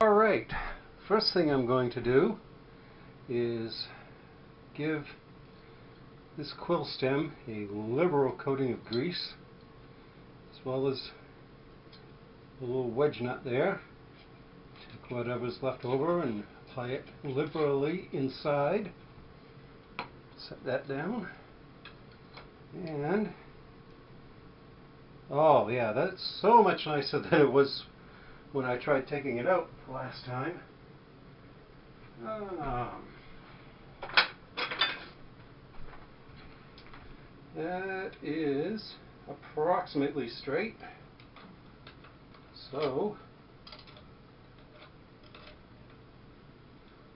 Alright, first thing I'm going to do is give this quill stem a liberal coating of grease, as well as a little wedge nut there. Take whatever's left over and apply it liberally inside. Set that down. And oh yeah, that's so much nicer than it was when I tried taking it out last time. That is approximately straight. So,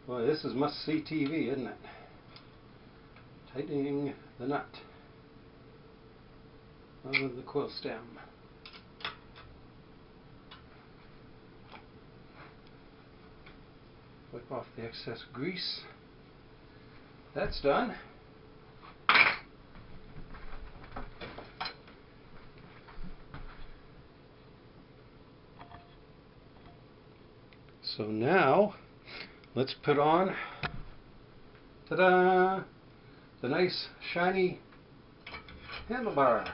boy, this is must-see TV, isn't it? Tightening the nut out of the quill stem. Wipe off the excess grease. That's done. So now, let's put on, ta-da, the nice shiny handlebar.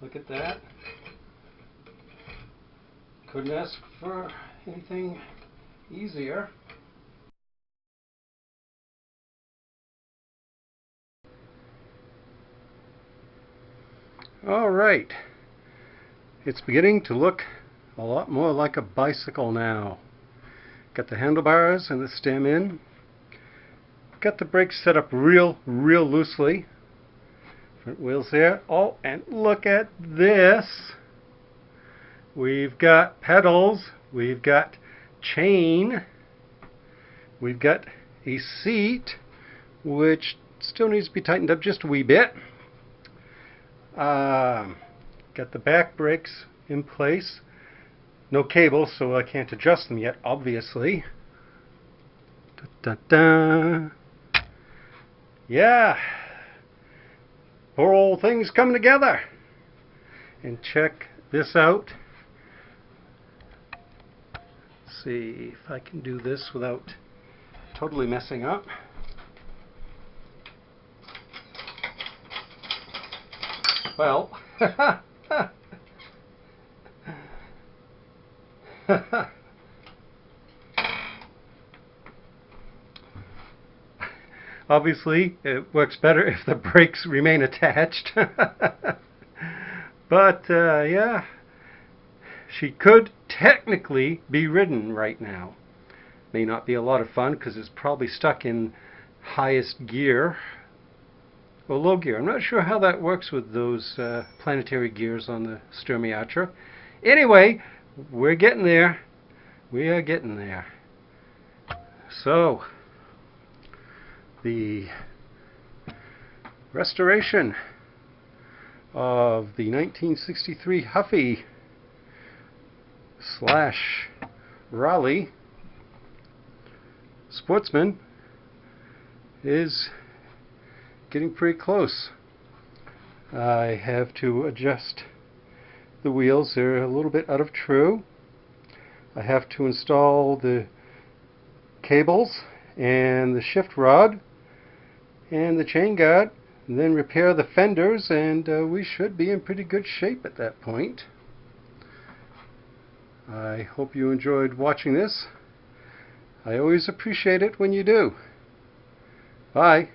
Look at that. Couldn't ask for anything easier. All right, it's beginning to look a lot more like a bicycle now. Got the handlebars and the stem in. Got the brakes set up real loosely. Front wheels there. Oh, and look at this. We've got pedals. We've got chain. We've got a seat, which still needs to be tightened up just a wee bit. Got the back brakes in place. No cables, so I can't adjust them yet, obviously. Da-da-da. Yeah. Poor old thing's coming together. And check this out. Let's see if I can do this without totally messing up. Well, obviously it works better if the brakes remain attached. But yeah, she could technically be ridden right now. May not be a lot of fun because it's probably stuck in highest gear or low gear. I'm not sure how that works with those planetary gears on the Sturmey-Archer. Anyway, we're getting there. We are getting there. So, the restoration of the 1963 Huffy / Raleigh Sportsman is getting pretty close. I have to adjust the wheels. They're a little bit out of true. I have to install the cables and the shift rod and the chain guard, and then repair the fenders, and we should be in pretty good shape at that point. I hope you enjoyed watching this. I always appreciate it when you do. Bye.